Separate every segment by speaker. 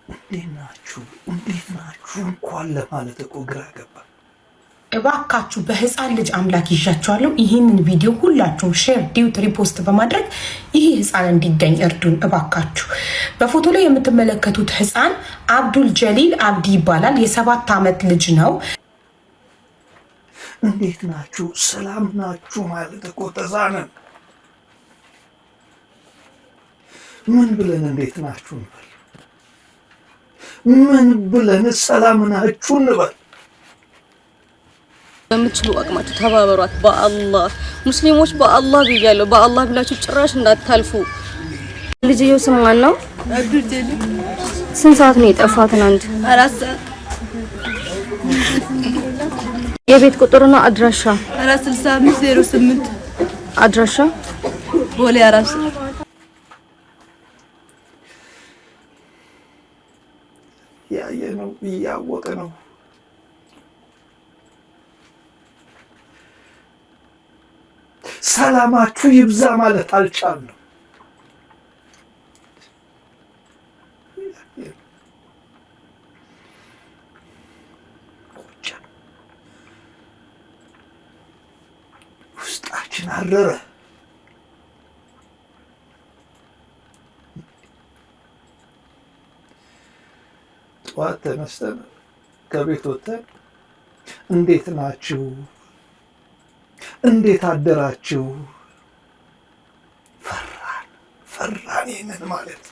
Speaker 1: እንዴት ናችሁ እንኳን ለማለት እኮ ግራ ገባ።
Speaker 2: እባካችሁ በህፃን ልጅ አምላክ ይዣችኋለሁ። ይህንን ቪዲዮ ሁላችሁም ሼር፣ ዲዩት፣ ሪፖስት በማድረግ ይህ ህፃን እንዲገኝ እርዱን እባካችሁ። በፎቶ ላይ የምትመለከቱት ህፃን አብዱል ጀሊል አብዲ ይባላል። የ7 ዓመት ልጅ ነው።
Speaker 1: እንዴት ናችሁ ሰላም ናችሁ ማለት እኮ ተሳነን። ምን ብለን እንዴት ናችሁ እንበል? ምን ብለን ሰላም ናችሁ እንበል?
Speaker 3: በምትችሉ አቅማችሁ ተባበሯት። በአላህ ሙስሊሞች በአላህ ብያለሁ። በአላህ ብላችሁ ጭራሽ እንዳታልፉ። ልጅየው ስም ማን ነው? አብዱል ጀሊል። ስንት ሰዓት ነው የጠፋው? ትናንት 4 ሰዓት። የቤት ቁጥርና አድራሻ 46508 አድራሻ ቦሌ 4
Speaker 1: ያየነው እያወቀ ነው። ሰላማችሁ ይብዛ ማለት አልቻልንም። ውስጣችን አረረ። ጠዋት ተነስተን ከቤት ወጥተን እንዴት ናችሁ? እንዴት አደራችሁ? ፈራን። ይህንን ማለት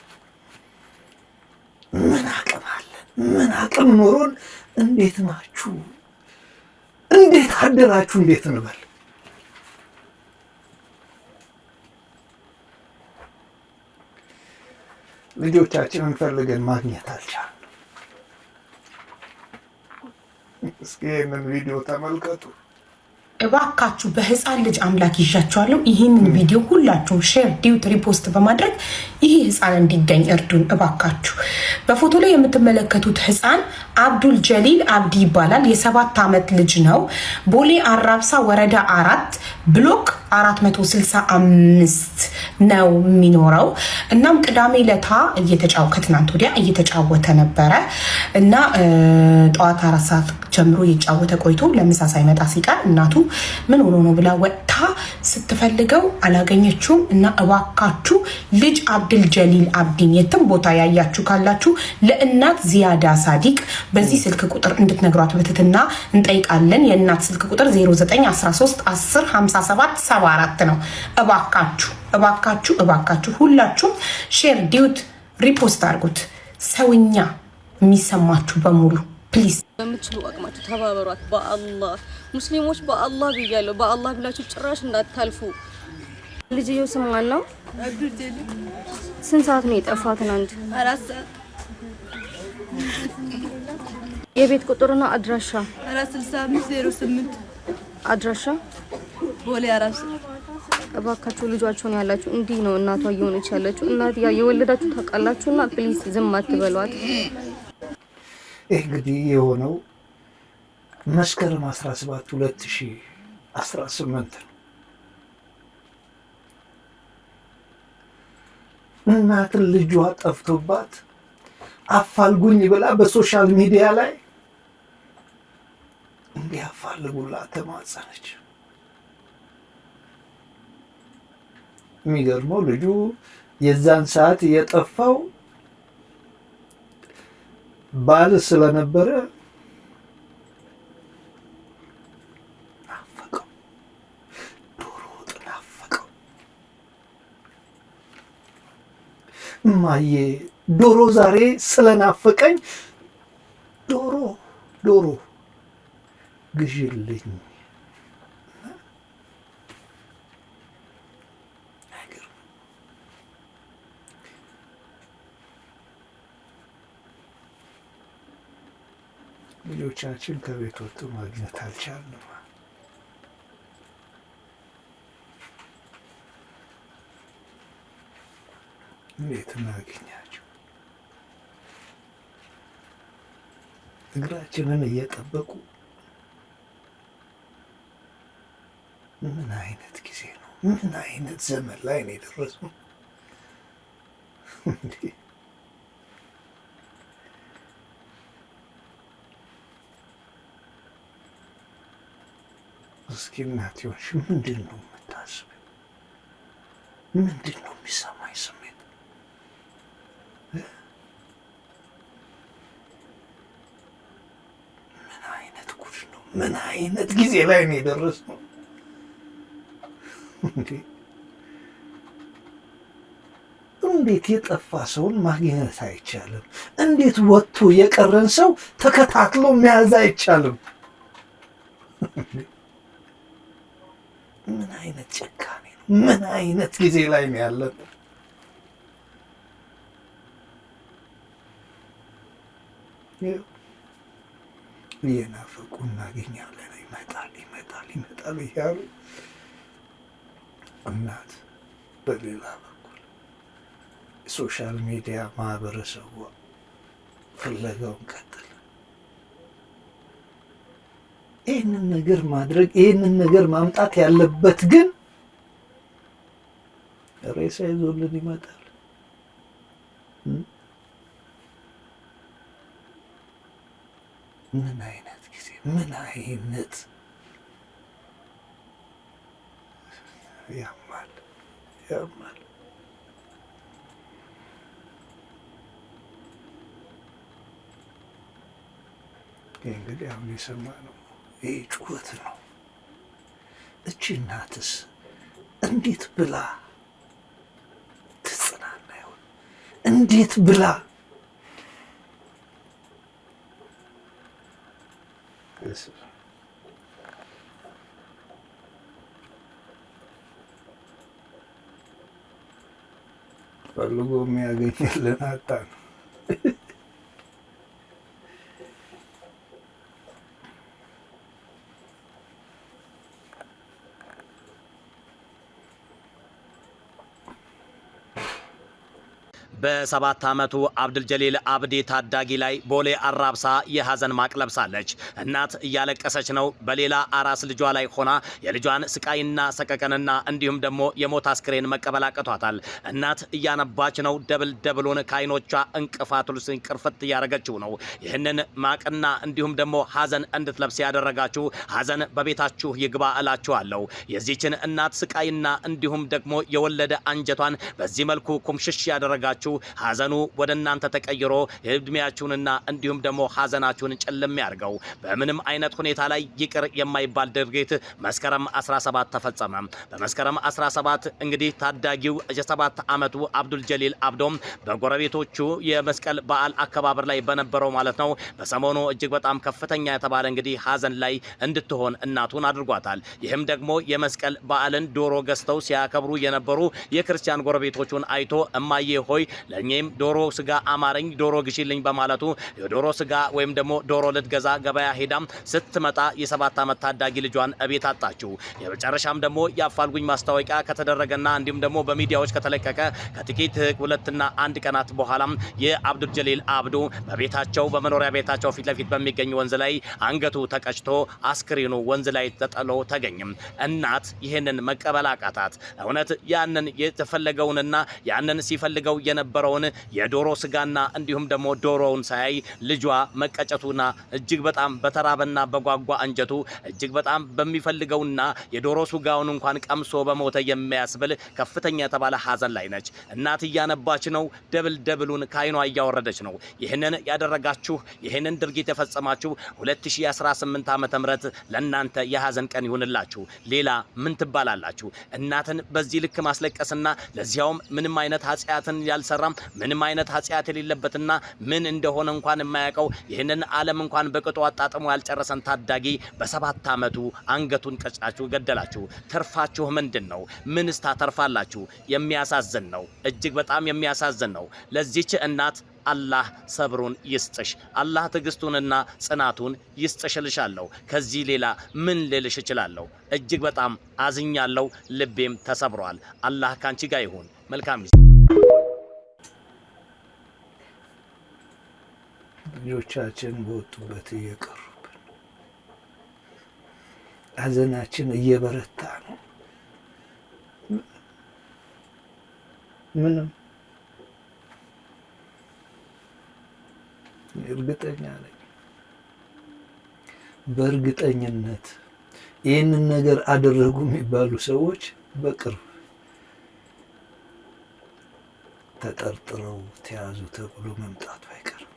Speaker 1: ምን አቅም አለን? ምን አቅም ኖሮን እንዴት ናችሁ? እንዴት አደራችሁ? እንዴት እንበል? ልጆቻችንን ፈልገን ማግኘት አልቻልንም። እስኪ ይህንን ቪዲዮ ተመልከቱ።
Speaker 2: እባካችሁ በህፃን ልጅ አምላክ ይዣችኋለሁ። ይህንን ቪዲዮ ሁላችሁም ሼር፣ ዲዩት፣ ሪፖስት በማድረግ ይህ ህፃን እንዲገኝ እርዱን እባካችሁ። በፎቶ ላይ የምትመለከቱት ህፃን አብዱል ጀሊል አብዲ ይባላል። የ7 ዓመት ልጅ ነው። ቦሌ አራብሳ ወረዳ 4 ብሎክ 465 ነው የሚኖረው። እናም ቅዳሜ ለታ ከትናንት ወዲያ እየተጫወተ ነበረ እና ጠዋት 4 ሰዓት ጀምሮ እየተጫወተ ቆይቶ ለምሳ ሳይመጣ ሲቀር እናቱ ምን ሆኖ ነው ብላ ወጥታ ስትፈልገው አላገኘችውም። እና እባካችሁ ልጅ አብዱል ጀሊል አብዲን የትም ቦታ ያያችሁ ካላችሁ ለእናት ዚያዳ ሳዲቅ በዚህ ስልክ ቁጥር እንድትነግሯት በትህትና እንጠይቃለን። የእናት ስልክ ቁጥር 0913105774 ነው። እባካችሁ ሁላችሁም ሼር፣ ዲዩት፣ ሪፖስት አድርጉት። ሰውኛ የሚሰማችሁ በሙሉ ፕሊዝ
Speaker 3: በምትችሉ አቅማችሁ ተባበሯት። በአላህ ሙስሊሞች በአላህ ብያለሁ። በአላህ ብላችሁ ጭራሽ እንዳታልፉ። ልጅየው ስም ማን ነው? አብዱል ጀሊል። ስንት ሰዓት ነው የጠፋው? ትናንት 4 ሰዓት። የቤት ቁጥርና አድራሻ 46508 አድራሻ ቦሌ 4 እባካችሁ ልጇችሁን ያላችሁ እንዲህ ነው እናቷ እየሆነች ያለችው። እናት የወለዳችሁ ታውቃላችሁና ፕሊዝ ዝም አትበሏት።
Speaker 1: ይህ እንግዲህ የሆነው መስከረም 17 2018 ነው። እናትን ልጇ ጠፍቶባት አፋልጉኝ ብላ በሶሻል ሚዲያ ላይ እንዲያፋልጉላት ተማጸነች። የሚገርመው ልጁ የዛን ሰዓት የጠፋው ባል ስለነበረ ናፈቀው፣ ዶሮ ወጥ ናፈቀው። እማዬ ዶሮ ዛሬ ስለናፈቀኝ ዶሮ ግዢልኝ። ልጆቻችን ከቤት ወጥቶ ማግኘት አልቻልንም። እንዴት እናገኛቸው? እግራችንን እየጠበቁ ምን አይነት ጊዜ ነው? ምን አይነት ዘመን ላይ ነው የደረስነው? እስኪ እናት ይሆንሽ ምንድን ነው የምታስበው? ምንድን ነው የሚሰማኝ ስሜት? ምን አይነት ጉድ ነው? ምን አይነት ጊዜ ላይ ነው የደረስነው? እንዴት የጠፋ ሰውን ማግኘት አይቻልም? እንዴት ወጥቶ የቀረን ሰው ተከታትሎ መያዝ አይቻልም? ምን አይነት ጨካኔ ነው? ምን አይነት ጊዜ ላይ ነው ያለን? እየናፈቁ እናገኛለን፣ ይመጣል ይመጣል ይመጣል እያሉ እናት በሌላ በኩል ሶሻል ሚዲያ ማህበረሰቡ ፍለጋውን ቀጥል። ይህንን ነገር ማድረግ ይህንን ነገር ማምጣት ያለበት ግን ሬሳ ይዞልን ይመጣል። ምን አይነት ጊዜ! ምን አይነት ያማል ያማል። ይህ እንግዲህ አሁን የሰማነው ይህ ጩኸት ነው። እቺ እናትስ እንዴት ብላ ትጽናና ይሆን? እንዴት ብላ ፈልጎ የሚያገኝልን አጣ ነው።
Speaker 4: በ7 ዓመቱ አብዱልጀሊል አብዲ ታዳጊ ላይ ቦሌ አራብሳ የሐዘን ማቅ ለብሳለች። እናት እያለቀሰች ነው። በሌላ አራስ ልጇ ላይ ሆና የልጇን ስቃይና ሰቀቀንና እንዲሁም ደግሞ የሞት አስክሬን መቀበል አቅቷታል። እናት እያነባች ነው። ደብሉን ከዓይኖቿ እንቅፋቱን ቅርፍት እያደረገችው ነው። ይህንን ማቅና እንዲሁም ደግሞ ሐዘን እንድትለብስ ያደረጋችሁ ሐዘን በቤታችሁ ይግባ እላችኋለሁ። የዚችን እናት ስቃይና እንዲሁም ደግሞ የወለደ አንጀቷን በዚህ መልኩ ኩምሽሽ ያደረጋችሁ ሐዘኑ ወደ እናንተ ተቀይሮ እድሜያችሁንና እንዲሁም ደግሞ ሐዘናችሁን ጭልም ያርገው። በምንም አይነት ሁኔታ ላይ ይቅር የማይባል ድርጊት መስከረም 17 ተፈጸመ። በመስከረም 17 እንግዲህ ታዳጊው የ7 ዓመቱ አብዱልጀሊል አብዶም በጎረቤቶቹ የመስቀል በዓል አከባበር ላይ በነበረው ማለት ነው በሰሞኑ እጅግ በጣም ከፍተኛ የተባለ እንግዲህ ሐዘን ላይ እንድትሆን እናቱን አድርጓታል። ይህም ደግሞ የመስቀል በዓልን ዶሮ ገዝተው ሲያከብሩ የነበሩ የክርስቲያን ጎረቤቶቹን አይቶ እማዬ ሆይ ለእኔም ዶሮ ስጋ አማረኝ ዶሮ ግዢልኝ በማለቱ የዶሮ ስጋ ወይም ደግሞ ዶሮ ልትገዛ ገበያ ሄዳም ስትመጣ የ7 ዓመት ታዳጊ ልጇን እቤት አጣችው። የመጨረሻም ደግሞ የአፋልጉኝ ማስታወቂያ ከተደረገና እንዲሁም ደግሞ በሚዲያዎች ከተለቀቀ ከጥቂት 2 እና 1 ቀናት በኋላም የአብዱልጀሊል አብዱ በቤታቸው በመኖሪያ ቤታቸው ፊት ለፊት በሚገኝ ወንዝ ላይ አንገቱ ተቀጭቶ አስክሬኑ ወንዝ ላይ ተጠሎ ተገኘም። እናት ይህንን መቀበል አቃታት። እውነት ያንን የተፈለገውንና ያንን ሲፈልገው የነበረውን የዶሮ ስጋና እንዲሁም ደግሞ ዶሮውን ሳይ ልጇ መቀጨቱና እጅግ በጣም በተራበና በጓጓ አንጀቱ እጅግ በጣም በሚፈልገውና የዶሮ ስጋውን እንኳን ቀምሶ በሞተ የሚያስብል ከፍተኛ የተባለ ሐዘን ላይ ነች። እናት እያነባች ነው። ደብሉን ከዓይኗ እያወረደች ነው። ይህንን ያደረጋችሁ ይህንን ድርጊት የፈጸማችሁ 2018 ዓመተ ምህረት ለእናንተ የሐዘን ቀን ይሁንላችሁ። ሌላ ምን ትባላላችሁ? እናትን በዚህ ልክ ማስለቀስና ለዚያውም ምንም አይነት ኃጢአትን ያልሰራም ምንም አይነት ኃጢአት የሌለበትና ምን እንደሆነ እንኳን የማያውቀው ይህንን ዓለም እንኳን በቅጡ አጣጥሞ ያልጨረሰን ታዳጊ በ7 ዓመቱ አንገቱን ቀጫችሁ ገደላችሁ። ትርፋችሁ ምንድን ነው? ምንስ ታተርፋላችሁ? የሚያሳዝን ነው። እጅግ በጣም የሚያሳዝን ነው። ለዚች እናት አላህ ሰብሩን ይስጥሽ። አላህ ትዕግስቱንና ጽናቱን ይስጥሽ እልሻለሁ። ከዚህ ሌላ ምን ልልሽ እችላለሁ? እጅግ በጣም አዝኛለሁ። ልቤም ተሰብሯል። አላህ ካንቺ ጋር ይሁን። መልካም
Speaker 1: ልጆቻችን በወጡበት እየቀሩብን ሐዘናችን እየበረታ ነው። ምንም እርግጠኛ ነኝ፣ በእርግጠኝነት ይህንን ነገር አደረጉ የሚባሉ ሰዎች በቅርብ ተጠርጥረው ተያዙ ተብሎ መምጣቱ አይቀርም።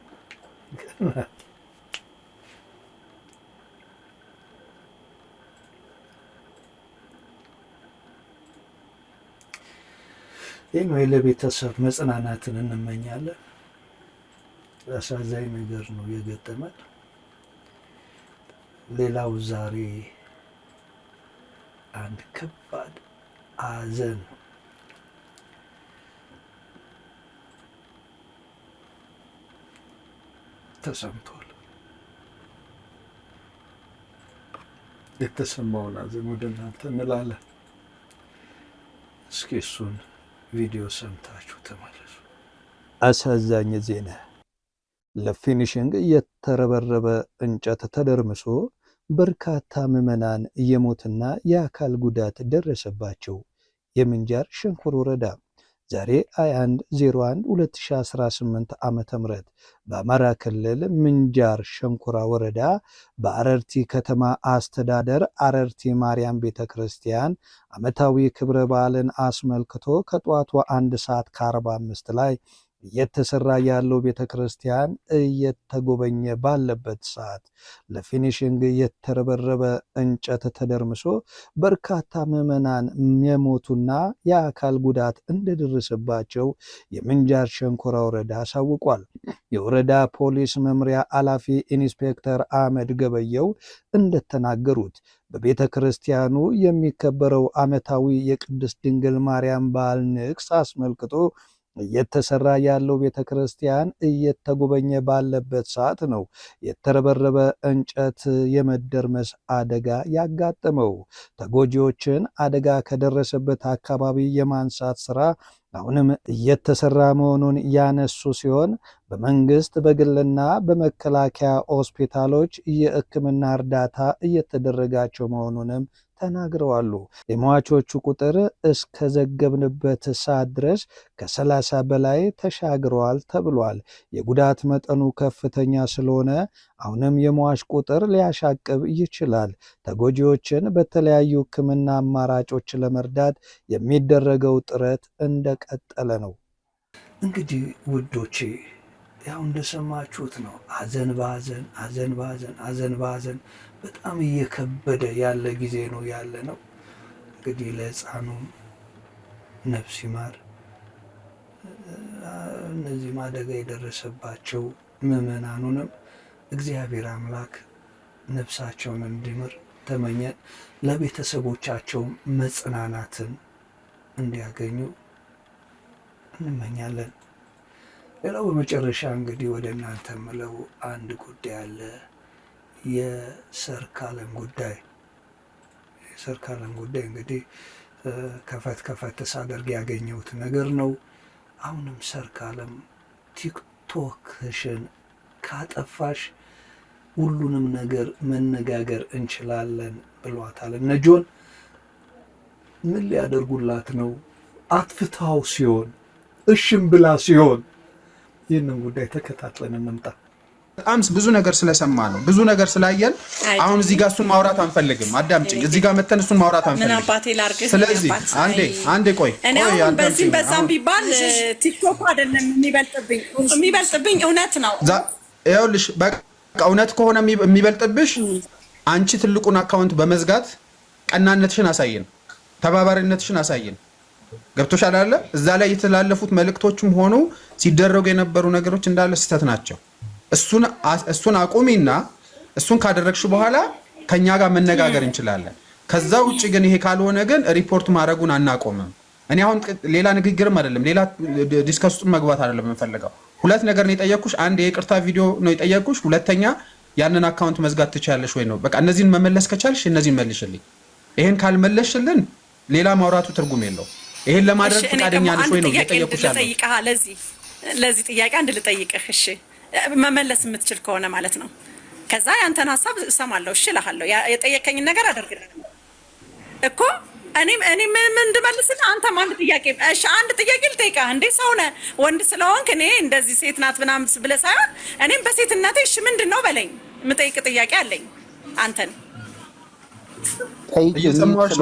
Speaker 1: ይህ ነው። ለቤተሰብ መጽናናትን እንመኛለን። አሳዛኝ ነገር ነው የገጠመን። ሌላው ዛሬ አንድ ከባድ ሐዘን ተሰምቷል። የተሰማውን ሐዘን ወደ እናንተ እንላለን። እስኪ እሱን ቪዲዮ ሰምታችሁ ተመለሱ። አሳዛኝ ዜና። ለፊኒሽንግ የተረበረበ እንጨት ተደርምሶ በርካታ ምዕመናን የሞትና የአካል ጉዳት ደረሰባቸው። የምንጃር ሸንኮር ወረዳ ዛሬ 21/01/2018 ዓ.ም በአማራ ክልል ምንጃር ሸንኮራ ወረዳ በአረርቲ ከተማ አስተዳደር አረርቲ ማርያም ቤተ ክርስቲያን ዓመታዊ ክብረ በዓልን አስመልክቶ ከጠዋቱ 1 ሰዓት ከ45 ላይ እየተሰራ ያለው ቤተ ክርስቲያን እየተጎበኘ ባለበት ሰዓት ለፊኒሽንግ የተረበረበ እንጨት ተደርምሶ በርካታ ምዕመናን የሞቱና የአካል ጉዳት እንደደረሰባቸው የምንጃር ሸንኮራ ወረዳ አሳውቋል። የወረዳ ፖሊስ መምሪያ ኃላፊ ኢንስፔክተር አህመድ ገበየው እንደተናገሩት በቤተ ክርስቲያኑ የሚከበረው ዓመታዊ የቅድስት ድንግል ማርያም በዓል ንግስ አስመልክቶ እየተሰራ ያለው ቤተ ክርስቲያን እየተጎበኘ ባለበት ሰዓት ነው የተረበረበ እንጨት የመደርመስ አደጋ ያጋጠመው። ተጎጂዎችን አደጋ ከደረሰበት አካባቢ የማንሳት ስራ አሁንም እየተሰራ መሆኑን ያነሱ ሲሆን በመንግስት በግልና በመከላከያ ሆስፒታሎች የሕክምና እርዳታ እየተደረጋቸው መሆኑንም ተናግረዋል። የሟቾቹ ቁጥር እስከ ዘገብንበት ሰዓት ድረስ ከ30 በላይ ተሻግረዋል ተብሏል። የጉዳት መጠኑ ከፍተኛ ስለሆነ አሁንም የሟች ቁጥር ሊያሻቅብ ይችላል። ተጎጂዎችን በተለያዩ ሕክምና አማራጮች ለመርዳት የሚደረገው ጥረት እንደቀጠለ ነው። እንግዲህ ውዶቼ ያው እንደሰማችሁት ነው። ሐዘን በሐዘን ሐዘን በሐዘን ሐዘን በሐዘን በጣም እየከበደ ያለ ጊዜ ነው ያለ ነው። እንግዲህ ለሕፃኑም ነፍስ ይማር፣ እነዚህም አደጋ የደረሰባቸው ምዕመናኑንም እግዚአብሔር አምላክ ነፍሳቸውን እንዲምር ተመኘን። ለቤተሰቦቻቸውም መጽናናትን እንዲያገኙ እንመኛለን። ሌላው በመጨረሻ እንግዲህ ወደ እናንተ ምለው አንድ ጉዳይ አለ። የሰርካለም ጉዳይ እንግዲህ ከፈት ሳደርግ ያገኘሁት ነገር ነው። አሁንም ሰርካለም ቲክቶክሽን ካጠፋሽ ሁሉንም ነገር መነጋገር እንችላለን ብሏታል። እነ ጆን ምን ሊያደርጉላት ነው? አጥፍታው ሲሆን እሽም ብላ ሲሆን ይህንን ጉዳይ ተከታትለን እንምጣ።
Speaker 5: በጣም ብዙ ነገር ስለሰማ ነው፣ ብዙ ነገር ስላየን አሁን እዚህ ጋር እሱን ማውራት አንፈልግም። አዳምጪኝ፣ እዚህ ጋር መተን እሱን ማውራት አንፈልግም። ስለዚህ አንዴ ቆይ
Speaker 6: እኔ አሁን በዚህ በዛም ቢባል ቲክቶክ አይደለም የሚበልጥብኝ እውነት ነው።
Speaker 5: ይኸውልሽ በቃ እውነት ከሆነ የሚበልጥብሽ አንቺ ትልቁን አካውንት በመዝጋት ቀናነትሽን አሳየን፣ ተባባሪነትሽን አሳየን። ገብቶሻል አይደለ? እዛ ላይ የተላለፉት መልእክቶችም ሆኑ ሲደረጉ የነበሩ ነገሮች እንዳለ ስህተት ናቸው። እሱን አቁሚና እሱን ካደረግሽ በኋላ ከኛ ጋር መነጋገር እንችላለን። ከዛ ውጭ ግን ይሄ ካልሆነ ግን ሪፖርት ማድረጉን አናቆምም። እኔ አሁን ሌላ ንግግርም አይደለም ሌላ ዲስከስ ውስጥ መግባት አይደለም የምፈልገው። ሁለት ነገር ነው የጠየኩሽ። አንድ የይቅርታ ቪዲዮ ነው የጠየኩሽ። ሁለተኛ ያንን አካውንት መዝጋት ትችያለሽ ወይ ነው። በቃ እነዚህን መመለስ ከቻልሽ እነዚህን መልሽልኝ። ይሄን ካልመለስሽልን ሌላ ማውራቱ ትርጉም የለው። ይሄን ለማድረግ ፈቃደኛ ነሽ ወይ ነው የጠየኩሽ ያለው።
Speaker 6: ለዚህ ጥያቄ አንድ ልጠይቅህ። እሺ መመለስ የምትችል ከሆነ ማለት ነው። ከዛ ያንተን ሀሳብ እሰማለሁ። እሺ እልሃለሁ። የጠየቀኝን ነገር አደርግልሃለሁ እኮ እኔ ምን እንድመልስልህ አንተም አንድ ጥያቄ አንድ ጥያቄ ልጠይቅህ። እንዴ ሰው ነህ ወንድ ስለሆንክ እኔ እንደዚህ ሴት ናት ምናምን ብለህ ሳይሆን እኔም በሴትነቴ እሺ ምንድን ነው በለኝ። የምጠይቅ ጥያቄ አለኝ አንተን።
Speaker 5: እየሰማሁሽ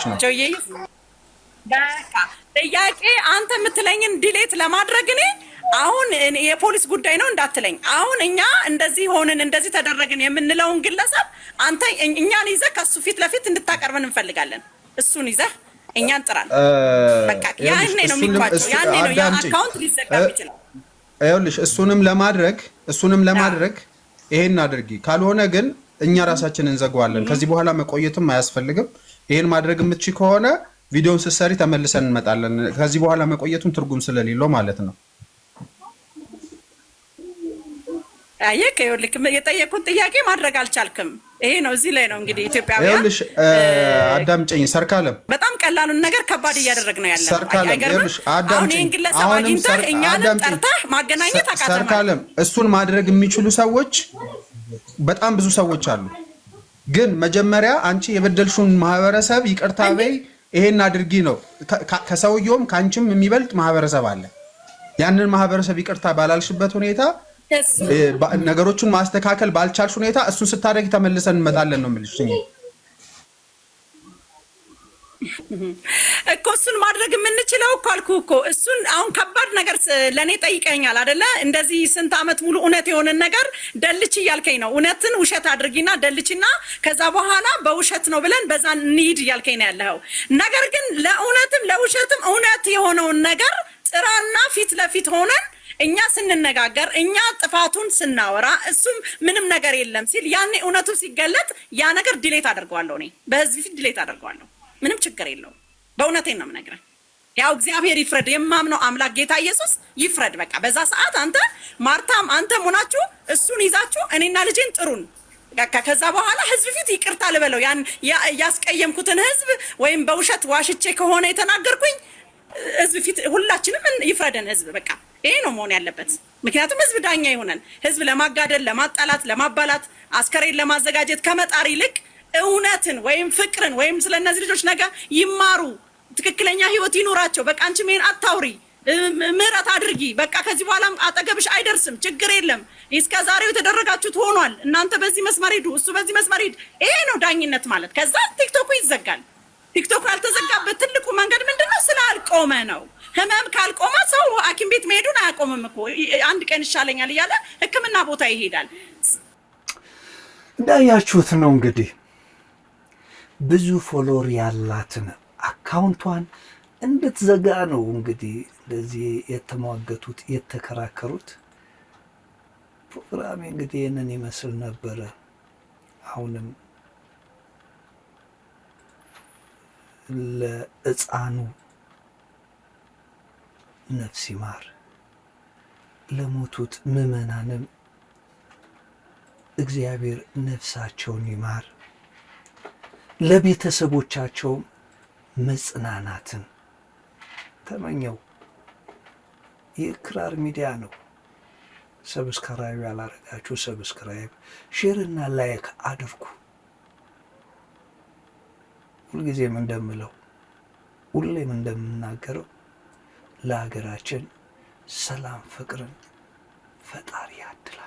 Speaker 5: ነው።
Speaker 6: በቃ ጥያቄ አንተ የምትለኝን ዲሌት ለማድረግ እኔ አሁን የፖሊስ ጉዳይ ነው እንዳትለኝ። አሁን እኛ እንደዚህ ሆንን እንደዚህ ተደረግን የምንለውን ግለሰብ አንተ እኛን ይዘህ ከሱ ፊት ለፊት እንድታቀርበን እንፈልጋለን። እሱን ይዘህ እኛን ጥራል። በቃ ያኔ ነው የሚቋጨው። ያኔ ነው ያ አካውንት ሊዘጋ ይችላል።
Speaker 5: ይኸውልሽ እሱንም ለማድረግ ይሄን አድርጊ። ካልሆነ ግን እኛ ራሳችንን እንዘጋዋለን። ከዚህ በኋላ መቆየትም አያስፈልግም። ይሄን ማድረግ የምትችይ ከሆነ ቪዲዮውን ስትሰሪ ተመልሰን እንመጣለን። ከዚህ በኋላ መቆየቱም ትርጉም ስለሌለው ማለት ነው።
Speaker 6: አየህ ይኸውልህ የጠየቁት ጥያቄ ማድረግ አልቻልክም። ይሄ ነው እዚህ ላይ ነው እንግዲህ ኢትዮጵያውያን
Speaker 5: ይኸውልሽ አዳምጪኝ ሰርካለም
Speaker 6: በጣም ቀላሉን ነገር ከባድ እያደረግ ነው ያለው። አይገርምም? አሁን ይሄን ግለሰብ አግኝተህ እኛንም ጠርተህ ማገናኘት አቃተህ።
Speaker 5: ሰርካለም እሱን ማድረግ የሚችሉ ሰዎች በጣም ብዙ ሰዎች አሉ። ግን መጀመሪያ አንቺ የበደልሽውን ማህበረሰብ ይቅርታ በይ፣ ይሄን አድርጊ ነው። ከሰውየውም ከአንቺም የሚበልጥ ማህበረሰብ አለ። ያንን ማህበረሰብ ይቅርታ ባላልሽበት ሁኔታ ነገሮችን ማስተካከል ባልቻልሽ ሁኔታ እሱን ስታደርጊ ተመልሰን እንመጣለን ነው የምልሽ
Speaker 6: እኮ። እሱን ማድረግ የምንችለው እኮ አልኩህ እኮ። እሱን አሁን ከባድ ነገር ለእኔ ጠይቀኛል አይደለ? እንደዚህ ስንት ዓመት ሙሉ እውነት የሆነን ነገር ደልች እያልከኝ ነው። እውነትን ውሸት አድርጊና ደልችና ከዛ በኋላ በውሸት ነው ብለን በዛ እንሂድ እያልከኝ ነው ያለኸው። ነገር ግን ለእውነትም ለውሸትም እውነት የሆነውን ነገር ጥራና ፊት ለፊት ሆነን እኛ ስንነጋገር እኛ ጥፋቱን ስናወራ እሱም ምንም ነገር የለም ሲል ያኔ እውነቱ ሲገለጥ ያ ነገር ዲሌት አደርገዋለሁ። እኔ በህዝብ ፊት ዲሌት አደርገዋለሁ። ምንም ችግር የለውም። በእውነቴን ነው የምነግርህ። ያው እግዚአብሔር ይፍረድ፣ የማምነው አምላክ ጌታ ኢየሱስ ይፍረድ። በቃ በዛ ሰዓት አንተ ማርታም አንተም ሆናችሁ እሱን ይዛችሁ እኔና ልጄን ጥሩን። ከዛ በኋላ ህዝብ ፊት ይቅርታ ልበለው። ያን ያስቀየምኩትን ህዝብ ወይም በውሸት ዋሽቼ ከሆነ የተናገርኩኝ ህዝብ ፊት ሁላችንም ይፍረደን ህዝብ። በቃ ይሄ ነው መሆን ያለበት። ምክንያቱም ህዝብ ዳኛ ይሆናል። ህዝብ ለማጋደል፣ ለማጣላት፣ ለማባላት፣ አስከሬን ለማዘጋጀት ከመጣር ይልቅ እውነትን ወይም ፍቅርን ወይም ስለነዚህ ልጆች ነገር ይማሩ፣ ትክክለኛ ህይወት ይኖራቸው። በቃ አንቺ ምን አታውሪ፣ ምህረት አድርጊ። በቃ ከዚህ በኋላ አጠገብሽ አይደርስም፣ ችግር የለም። እስከ ዛሬው የተደረጋችሁት ሆኗል። እናንተ በዚህ መስመር ሂዱ፣ እሱ በዚህ መስመር ሂድ። ይሄ ነው ዳኝነት ማለት። ከዛ ቲክቶኩ ይዘጋል። ቲክቶክ ያልተዘጋበት ትልቁ መንገድ ምንድነው? ስላልቆመ ነው። ህመም ካልቆመ ሰው ሐኪም ቤት መሄዱን አያቆምም እኮ። አንድ ቀን ይሻለኛል እያለ ሕክምና ቦታ ይሄዳል።
Speaker 1: እንዳያችሁት ነው እንግዲህ ብዙ ፎሎወር ያላትን አካውንቷን እንድትዘጋ ነው እንግዲህ እንደዚህ የተሟገቱት የተከራከሩት። ፕሮግራሜ እንግዲህ ይህንን ይመስል ነበረ። አሁንም ለሕፃኑ ነፍስ ይማር፣ ለሞቱት ምዕመናንም እግዚአብሔር ነፍሳቸውን ይማር፣ ለቤተሰቦቻቸውም መጽናናትን ተመኘው። የክራር ሚዲያ ነው። ሰብስክራይብ ያላረጋችሁ ሰብስክራይብ፣ ሼር እና ላይክ አድርጉ። ሁልጊዜም እንደምለው ሁሌም እንደምናገረው ለሀገራችን ሰላም ፍቅርን ፈጣሪ ያድላል።